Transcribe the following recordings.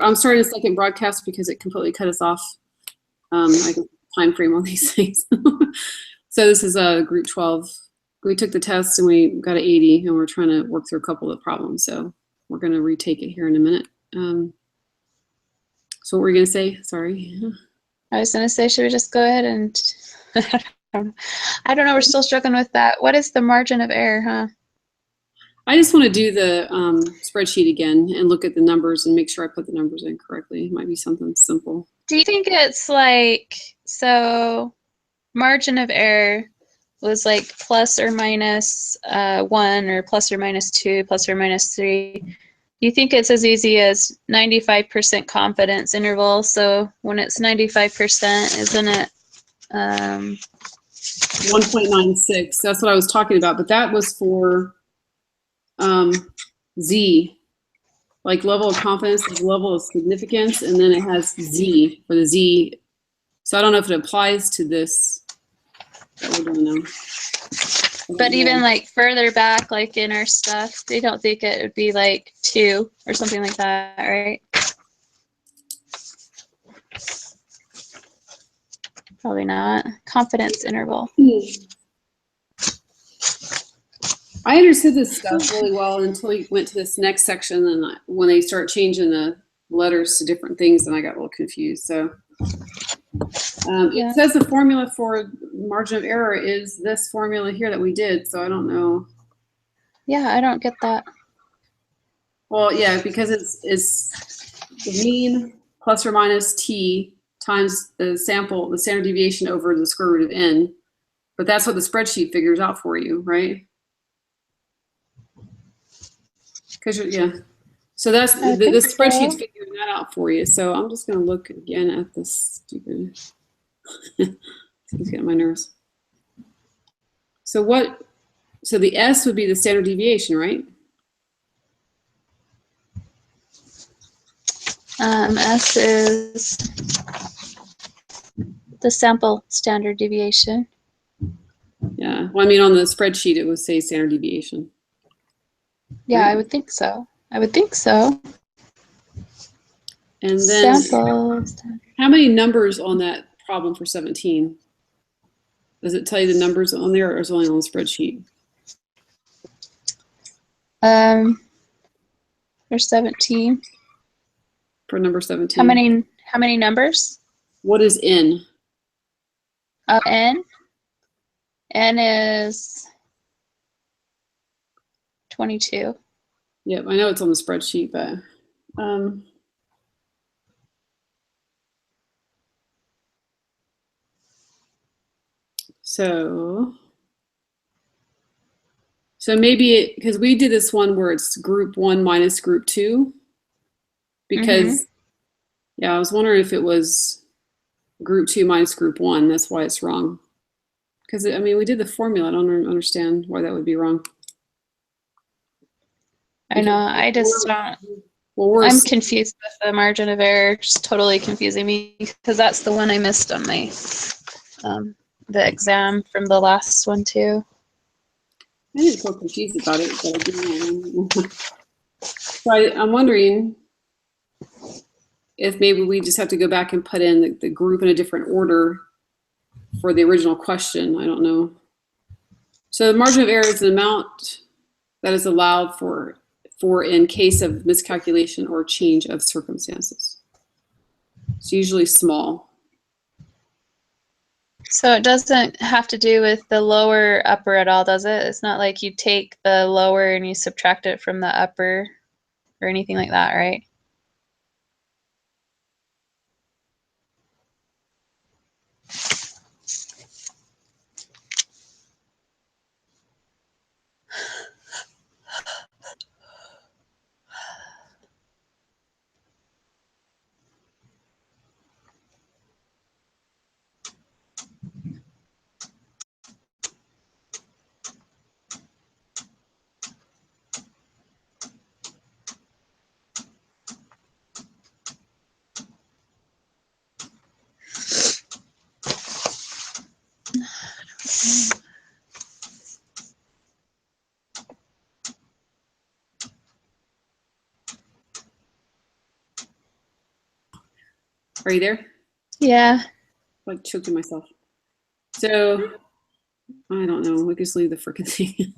I'm starting a second broadcast because it completely cut us off. I can time frame on these things. So this is group 12. We took the test and we got an 80, and we're trying to work through a couple of problems. So we're going to retake it here in a minute. So what were you going to say? Sorry. I was going to say, should we just go ahead and I don't know. We're still struggling with that. What is the margin of error, huh? I just want to do the spreadsheet again and look at the numbers and make sure I put the numbers in correctly. It might be something simple. Do you think it's like, so margin of error was like plus or minus 1 or plus or minus 2, plus or minus 3. You think it's as easy as 95% confidence interval? So when it's 95%, isn't it 1.96. That's what I was talking about, but that was for Z, like level of confidence is level of significance, and then it has Z for the Z. So I don't know if it applies to this. I don't know. But even like further back, like in our stuff, they don't think it would be like 2 or something like that, right? Probably not. Confidence interval. I understood this stuff really well until you went to this next section, and when they start changing the letters to different things, then I got a little confused. So it says the formula for margin of error is this formula here that we did, so I don't know. Yeah, I don't get that. Well, yeah, because it's the mean plus or minus t times the sample, the standard deviation over the square root of n. But that's what the spreadsheet figures out for you, right? Because yeah, so that's the spreadsheet's figuring that out for you. So I'm just going to look again at this stupid. It's getting my nerves. So what? So the S would be the standard deviation, right? S is the sample standard deviation. Yeah. Well, I mean, on the spreadsheet, it would say standard deviation. Yeah, right? I would think so. I would think so. And then sample. How many numbers on that problem for 17? Does it tell you the numbers on there, or is it only on the spreadsheet? For 17. For number 17. How many numbers? What is N? N? N is 22. Yep, I know it's on the spreadsheet, but so maybe because we did this one where it's group 1 minus group 2, because yeah, I was wondering if it was group 2 minus group 1. That's why it's wrong. Because I mean, we did the formula. I don't understand why that would be wrong. I know. I just don't. Well, I'm confused with the margin of error. Just totally confusing me, because that's the one I missed on my the exam from the last one too. I didn't feel confused about it, but I didn't know. So I'm wondering if maybe we just have to go back and put in the group in a different order for the original question. I don't know. So the margin of error is the amount that is allowed for in case of miscalculation or change of circumstances. It's usually small. So it doesn't have to do with the lower upper at all, does it? It's not like you take the lower and you subtract it from the upper or anything like that, right? Are you there? Yeah. Like choking myself. So I don't know. We just leave the freaking thing.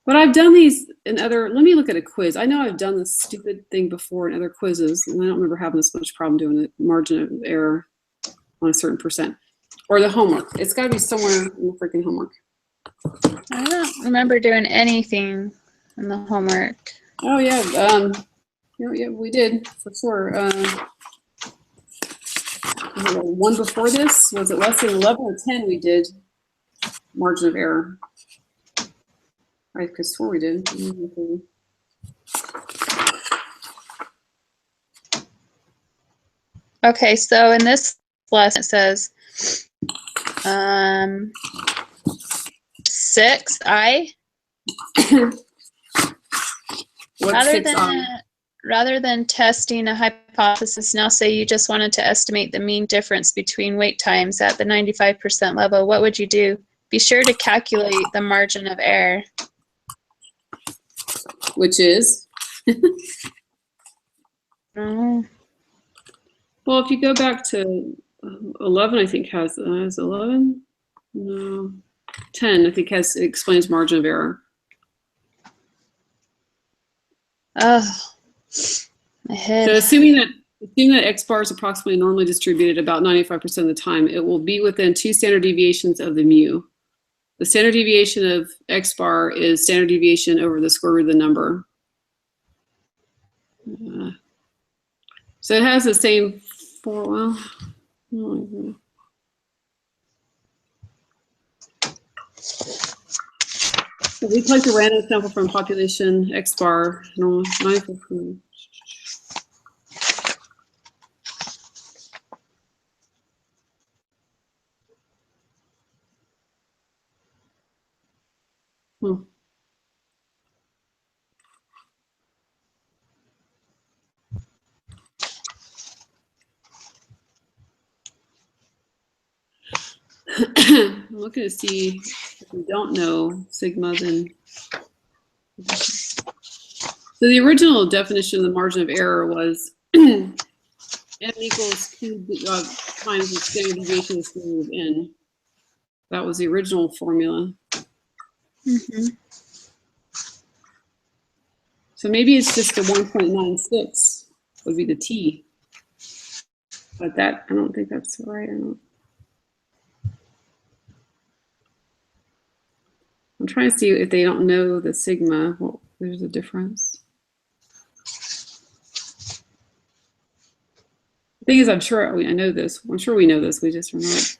But I've done these in other. Let me look at a quiz. I know I've done this stupid thing before in other quizzes, and I don't remember having this much problem doing the margin of error on a certain percent. Or the homework. It's got to be somewhere in the freaking homework. I don't remember doing anything in the homework. Oh yeah, yeah, we did for sure. One before this, was it lesson 11 or 10? We did margin of error. I could swear we did. Okay, so in this lesson it says 6i. What's 6i? Rather than testing a hypothesis, now say you just wanted to estimate the mean difference between wait times at the 95% level, what would you do? Be sure to calculate the margin of error. Which is? Oh. Well, if you go back to 11, I think has 11? No. 10, I think it explains margin of error. Oh, my head. So assuming that X bar is approximately normally distributed about 95% of the time, it will be within 2 standard deviations of the mu. The standard deviation of X bar is standard deviation over the square root of the number. So it has the same well. So we collect a random sample from population X bar, normal 95%. I'm looking to see if we don't know sigma, then. So the original definition of the margin of error was n equals q times the standard deviation of the square root of n. That was the original formula. Mm-hmm. So maybe it's just a 1.96 would be the t. But that, I don't think that's right. I'm trying to see if they don't know the sigma. Well, there's a difference. The thing is, I'm sure I know this. I'm sure we know this. We just are not.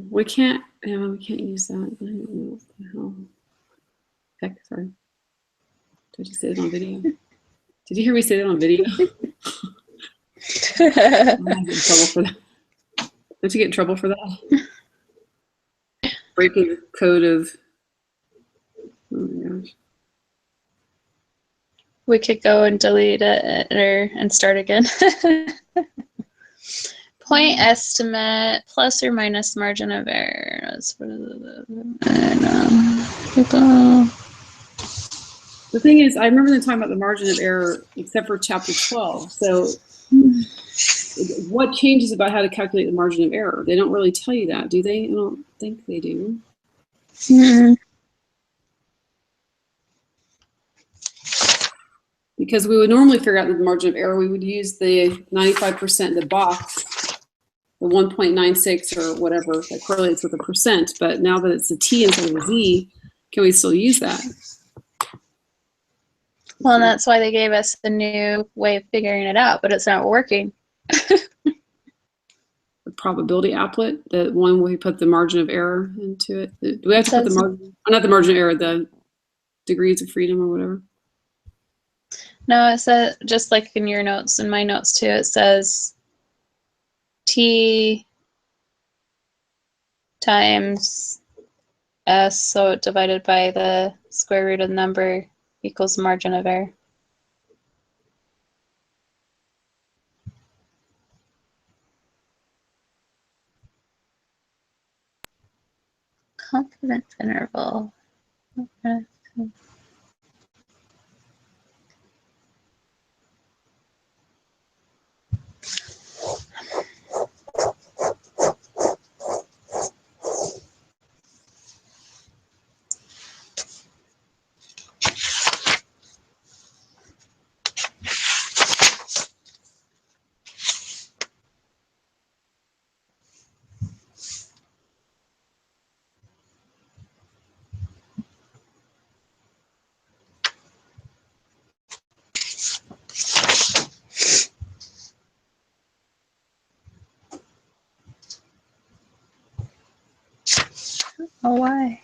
We can't. Yeah, we can't use that. I don't know what the hell. Heck, sorry. Did you say it on video? Did you hear me say that on video? I might get in trouble for that. Don't you get in trouble for that? Breaking the code of. Oh my gosh. We could go and delete it and start again. Point estimate plus or minus margin of error. The thing is, I remember them talking about the margin of error, except for chapter 12. So what changes about how to calculate the margin of error? They don't really tell you that, do they? I don't think they do. Mm-hmm. Because we would normally figure out the margin of error, we would use the 95% in the box, the 1.96 or whatever that correlates with a percent. But now that it's a t instead of a z, can we still use that? Well, and that's why they gave us the new way of figuring it out, but it's not working. The probability applet, the one where we put the margin of error into it. Do we have to put the margin, not the margin of error, the degrees of freedom or whatever? No, it says, just like in your notes, in my notes too, it says t times s, so divided by the square root of the number equals margin of error. confidence interval. Oh, why?